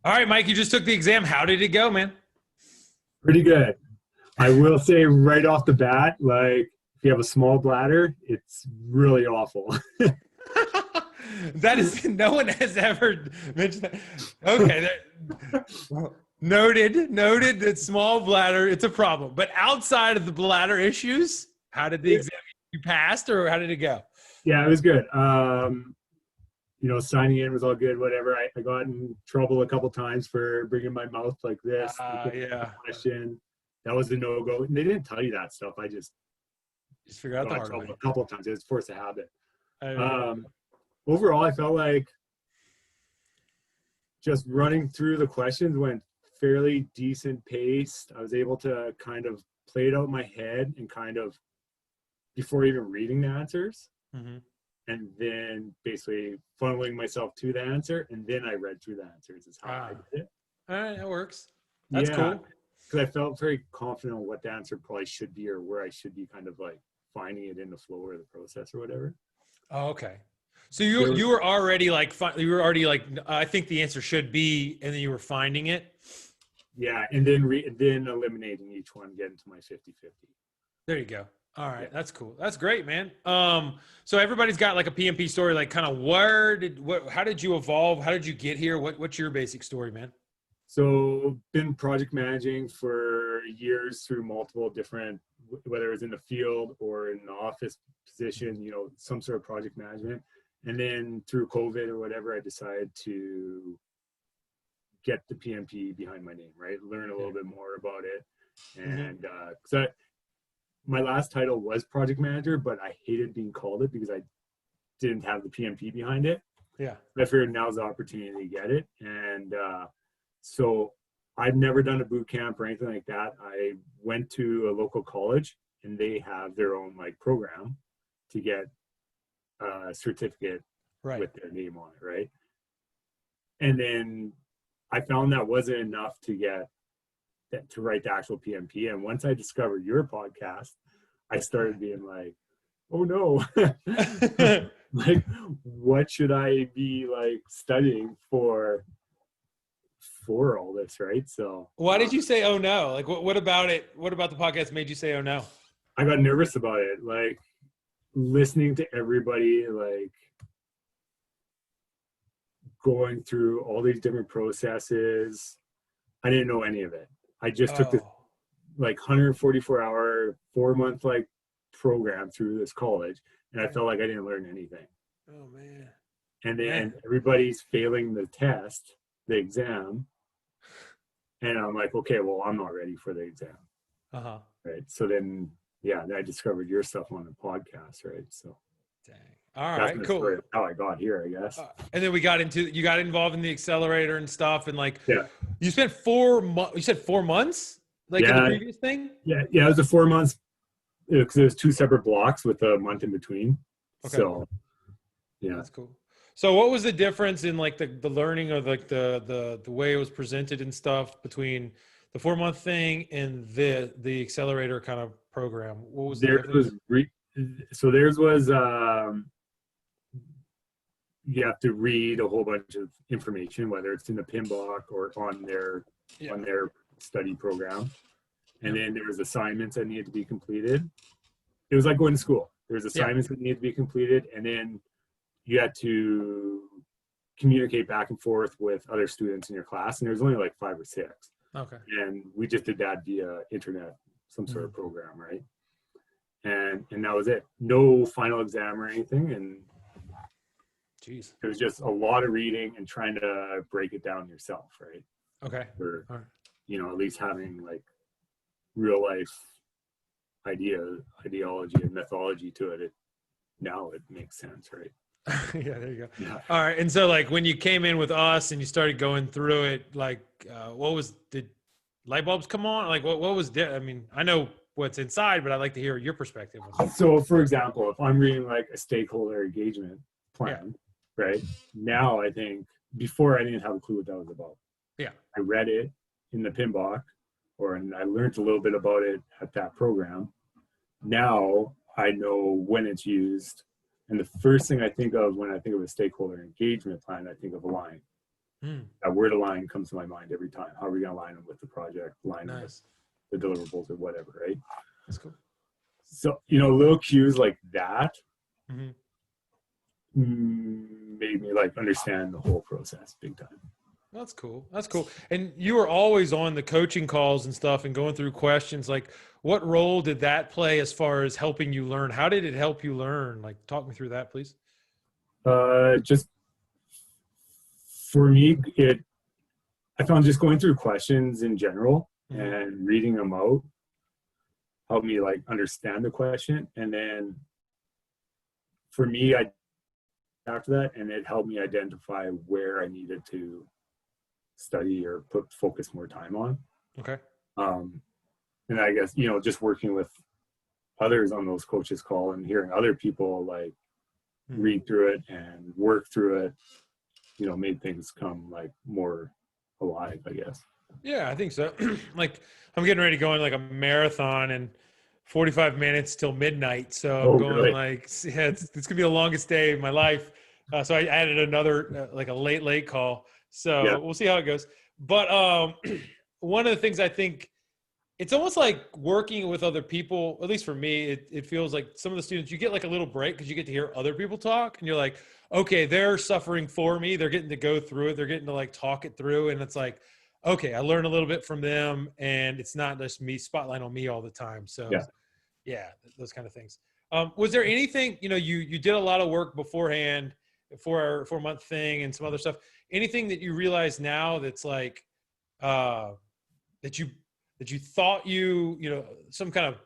All right, Mike, you just took the exam. How did it go, man? Pretty good. I will say right off the bat, like if you have a small bladder, it's really awful. That is, no one has ever mentioned that. Okay, noted that small bladder, it's a problem. But outside of the bladder issues, how did the exam, you passed or how did it go? Yeah, it was good. Signing in was all good, whatever. I got in trouble a couple times for bringing my mouth like this, thinking of Yeah, a question. That was a no-go. And they didn't tell you that stuff. I just just figure out the got in hard trouble way. a couple of times. It was force of habit. Yeah. Um, Overall, I felt like just running through the questions went fairly decent paced. I was able to kind of play it out in my head and kind of before even reading the answers, Mm-hmm. and then basically funneling myself to the answer, and then I read through the answers is how I Ah, did it. all right, that works. That's Yeah, cool. because I felt very confident on what the answer probably should be or where I should be kind of like finding it in the flow or the process or whatever. Oh, okay. So you There was, you were already like you were already like I think the answer should be, and then you were finding it. yeah, and then then eliminating each one, getting to my 50-50. There you go. All Yeah. right, that's cool. That's great, man. So everybody's got like a PMP story, like kind of how did you evolve? How did you get here? What's your basic story, man? So been project managing for years through multiple different, whether it was in the field or in the office position, some sort of project management. And then through COVID or whatever, I decided to get the PMP behind my name, right? Learn a little bit more about it. Mm-hmm. And because my last title was project manager, but I hated being called it because I didn't have the PMP behind it. Yeah. I figured now's the opportunity to get it. And so I've never done a boot camp or anything like that. I went to a local college and they have their own like program to get a certificate Right. with their name on it, right? And then I found that wasn't enough to get that to write the actual PMP. And once I discovered your podcast, I started being like, oh no, like what should I be like studying for all this, right? So Why did you say, oh no? Like, what about it? What about the podcast made you say, oh no? I got nervous about it, like listening to everybody, like going through all these different processes. I didn't know any of it. I just took this Oh, like 144-hour 4-month like program through this college, and I felt like I didn't learn anything. oh man. And Man. then everybody's failing the test, the exam, and I'm like, okay, well, I'm not ready for the exam, Uh-huh. right? So then, yeah, I discovered your stuff on the podcast, right? So Dang. All that's right, my cool. story of how I got here, I guess. And then you got involved in the accelerator and stuff, and like Yeah, you spent 4 months. You said 4 months, like in the yeah, previous thing. yeah. It was a 4 months because it was two separate blocks with a month in between. Okay, So yeah, that's cool. So what was the difference in like the learning of like the way it was presented and stuff between the 4 month thing and the accelerator kind of program? What was the theirs difference? was so theirs was you have to read a whole bunch of information, whether it's in the PMBOK or on Yeah. their study program. And then there was assignments that needed to be completed. It was like going to school. There's assignments that needed to be completed, and then you had to communicate back and forth with other students in your class. And there's only like 5 or 6. Okay. And we just did that via internet, some sort of program, right? And that was it. No final exam or anything. And Jeez. it was just a lot of reading and trying to break it down yourself, right? Okay. Or All right. at least having like real life ideology and methodology to it. Now it makes sense, right? Yeah, there you go. Yeah. All right. And so like when you came in with us and you started going through it, like did light bulbs come on? Like what was I mean, I know what's inside, but I'd like to hear your perspective. So for example, if I'm reading like a stakeholder engagement plan, right? Now I think before I didn't have a clue what that was about. Yeah. I read it in the PMBOK and I learned a little bit about it at that program. Now I know when it's used. And the first thing I think of when I think of a stakeholder engagement plan, I think of Align. That word align comes to my mind every time. How are we going to align them with the project, align them with Nice. the deliverables or whatever, right? That's cool. So, little cues like that Mm-hmm. made me like understand the whole process big time. That's cool. That's cool. And you were always on the coaching calls and stuff and going through questions. Like, what role did that play as far as helping you learn? How did it help you learn? Like, talk me through that, please. Just for me, I found just going through questions in general and reading them out helped me like understand the question. And then for me, after that, and it helped me identify where I needed to study or focus more time on. Okay. And I guess, just working with others on those coaches call and hearing other people like read through it and work through it, made things come like more alive, I guess. Yeah, I think so. Like, I'm getting ready to go on like a marathon in 45 minutes till midnight. So I'm going Really? like, yeah, it's gonna be the longest day of my life. So I added another like a late call. So Yeah. we'll see how it goes. But one of the things I think it's almost like working with other people, at least for me, it feels like some of the students, you get like a little break because you get to hear other people talk and you're like, okay, they're suffering for me. They're getting to go through it. They're getting to like talk it through. And it's like, okay, I learn a little bit from them and it's not just me spotlight on me all the time. So yeah, those kind of things. Was there anything, you did a lot of work beforehand for our 4-month thing and some other stuff, anything that you realize now that's like, that you thought some kind of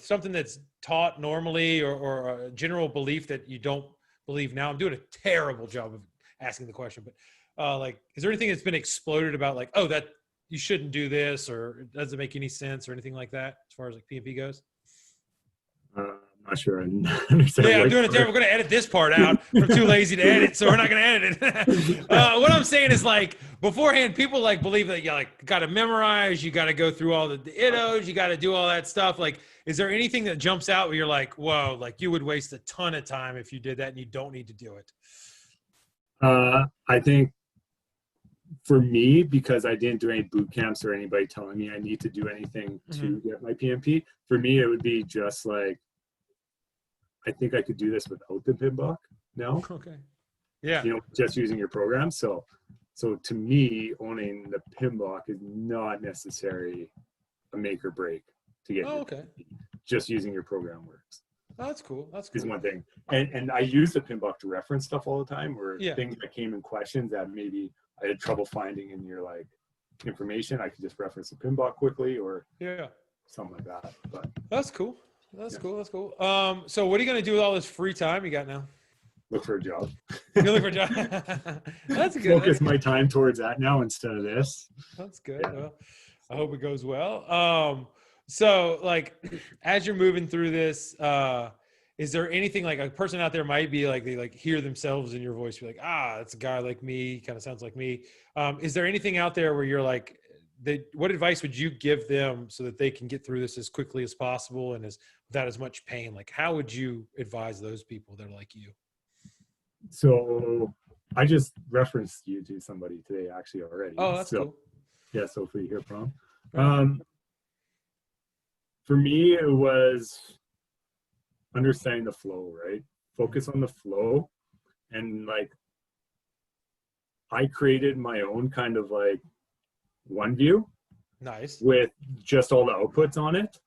something that's taught normally or a general belief that you don't believe now? I'm doing a terrible job of asking the question, but like, is there anything that's been exploded about like, oh, that you shouldn't do this or it doesn't make any sense or anything like that as far as like PMP goes? I'm not sure I understand. Yeah, I'm doing it terrible. We're going to edit this part out. I'm too lazy to edit, so we're not going to edit it. What I'm saying is like beforehand, people like believe that you like got to memorize, you got to go through all the iddos, you got to do all that stuff. Like, is there anything that jumps out where you're like, whoa, like you would waste a ton of time if you did that and you don't need to do it? I think for me, because I didn't do any boot camps or anybody telling me I need to do anything to get my PMP, for me, it would be just like, I think I could do this without the PMBOK now. Okay. Yeah. Just using your program. So to me, owning the PMBOK is not necessarily a make or break to get. Oh, okay. Just using your program works. Oh, that's cool. That's cool. Is one thing. And I use the PMBOK to reference stuff all the time, where things that came in questions that maybe I had trouble finding in your like information, I could just reference the PMBOK quickly or something like that. But that's cool. That's cool. That's cool. So what are you going to do with all this free time you got now? Look for a job. You look for a job. That's good. Focus my time towards that now instead of this. That's good. Yeah. Well, I hope it goes well. So like, as you're moving through this, is there anything like a person out there might be like, they like hear themselves in your voice, be like, that's a guy like me, kind of sounds like me. Is there anything out there where you're like, what advice would you give them so that they can get through this as quickly as possible and without as much pain? Like, how would you advise those people that are like you? So I just referenced you to somebody today actually already. Oh, that's cool. Yeah, so hopefully you hear from. For me, it was understanding the flow, right? Focus on the flow. And like, I created my own kind of like one view. Nice. With just all the outputs on it.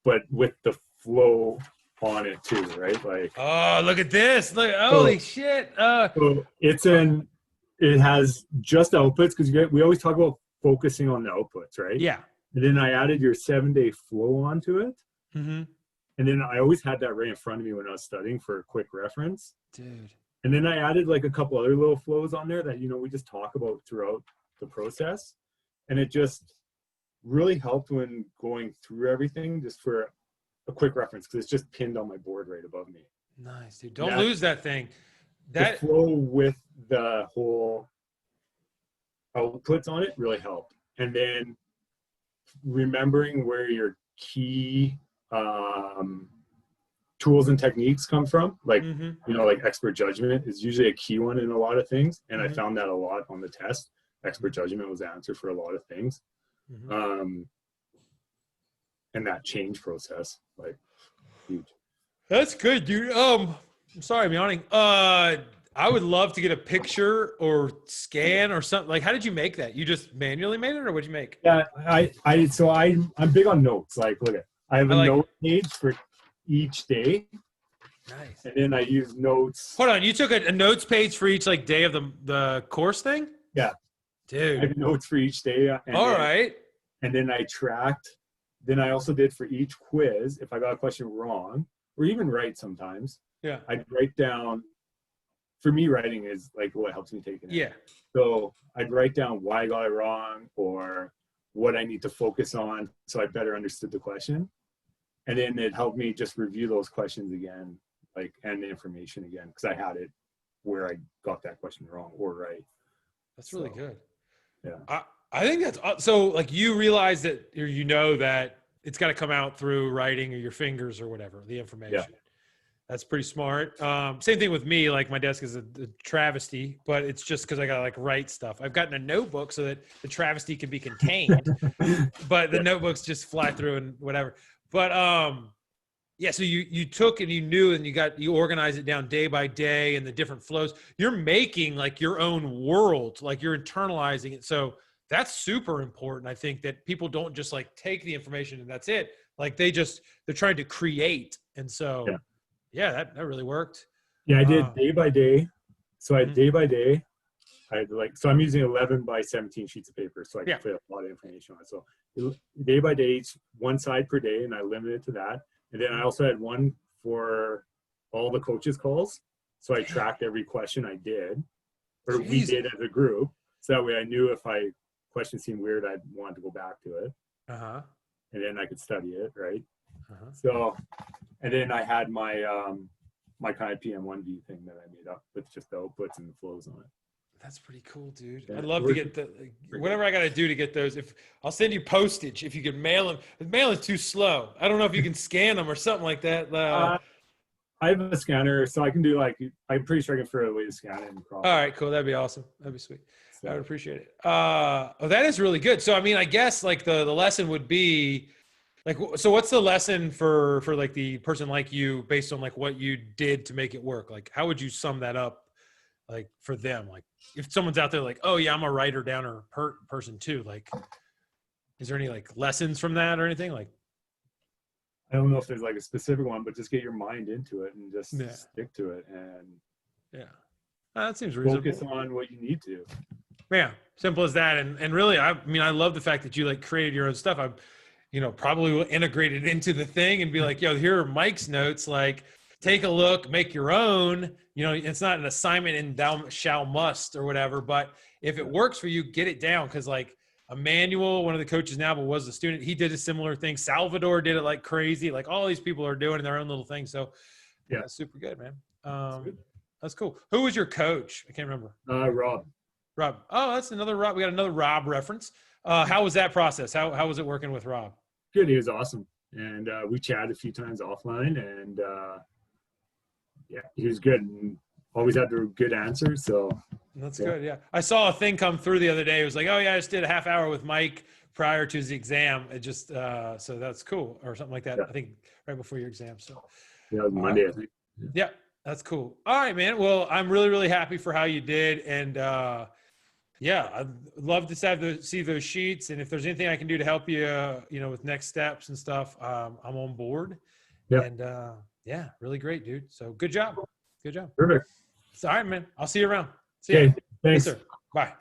But with the flow on it too, right? Like, oh, look at this! Look, holy shit! So it has just outputs because we always talk about focusing on the outputs, right? Yeah. And then I added your 7-day flow onto it. And then I always had that right in front of me when I was studying for a quick reference. Dude. And then I added like a couple other little flows on there that we just talk about throughout the process, and it just really helped when going through everything, just for a quick reference, because it's just pinned on my board right above me. Nice, dude. Don't lose that thing. The flow with the whole outputs on it really helped. And then remembering where your key tools and techniques come from. Like, Mm-hmm. like expert judgment is usually a key one in a lot of things. And I Mm-hmm. found that a lot on the test. Expert judgment was the answer for a lot of things. Mm-hmm. And that change process, like, huge. That's good, dude. I'm sorry, I'm yawning. I would love to get a picture or scan or something. Like, how did you make that? You just manually made it, or what'd you make? Yeah, I'm big on notes. Like, look at, I have a note page for each day. Nice. And then I use notes. Hold on, you took a notes page for each like day of the course thing? Yeah. Dude. I have notes for each day. All right. And then I tracked. Then I also did for each quiz, if I got a question wrong, or even right sometimes. Yeah. I'd write down. For me, writing is like what helps me take it. Yeah. So I'd write down why I got it wrong or what I need to focus on, so I better understood the question. And then it helped me just review those questions again, like, and the information again, because I had it where I got that question wrong or right. That's really good. Yeah. I think that's so. Like, you realize that, or that it's got to come out through writing or your fingers or whatever, the information. Yeah. That's pretty smart. Same thing with me. Like, my desk is a travesty, but it's just because I got to like write stuff. I've gotten a notebook so that the travesty can be contained, but the notebooks just fly through and whatever. But yeah. So you took and you knew and you organize it down day by day and the different flows. You're making like your own world, like you're internalizing it. So that's super important. I think that people don't just like take the information and that's it. Like they're trying to create. And so yeah, that really worked. Yeah, I did day by day. So I had day by day. I had so I'm using 11 by 17 sheets of paper, so I can fit a lot of information on it. So day by day, one side per day, and I limited it to that. And then I also had one for all the coaches' calls. So I tracked every question I did, or we did as a group. So that way I knew if question seemed weird, I'd want to go back to it. And then I could study it, right? So, and then I had my my kind of PM1V thing that I made up with just the outputs and the flows on it. That's pretty cool, dude. Yeah, I'd love to get whatever I got to do to get those. If I'll send you postage, if you could mail them. The mail is too slow. I don't know if you can scan them or something like that. I have a scanner, so I can do I'm pretty sure I can figure out a way to scan it. All right, cool. That'd be awesome. That'd be sweet. So. I would appreciate it. That is really good. So, I mean, I guess like the lesson would be like, so what's the lesson for like the person like you based on like what you did to make it work? Like, how would you sum that up? Like for them, like if someone's out there like, oh yeah, I'm a writer downer person too. Like, is there any like lessons from that or anything? Like, I don't know if there's like a specific one, but just get your mind into it and just stick to it. And that seems reasonable. Focus on what you need to. Yeah. Simple as that. And really, I mean, I love the fact that you like created your own stuff. I'm, probably will integrate it into the thing and be like, yo, here are Mike's notes. Like, take a look, make your own. It's not an assignment and thou shall must or whatever, but if it works for you, get it down. Cause like Emmanuel, one of the coaches now, but was a student, he did a similar thing. Salvador did it like crazy. Like all these people are doing their own little thing. So yeah, super good, man. That's cool. Who was your coach? I can't remember. Rob. Oh, that's another Rob. We got another Rob reference. How was that process? How was it working with Rob? Good. He was awesome. And we chatted a few times offline and he was good and always had the good answers. So that's good. Yeah. I saw a thing come through the other day. It was like, oh yeah, I just did a half hour with Mike prior to his exam. It just, so that's cool or something like that. I think right before your exam. So yeah, it was Monday, I think. Yeah, that's cool. All right, man. Well, I'm really, really happy for how you did. And I'd love to see those sheets. And if there's anything I can do to help you, with next steps and stuff, I'm on board. Yeah. And really great, dude. So good job. Good job. Perfect. All right, man. I'll see you around. See you. Okay. Thanks. Yes, sir. Bye.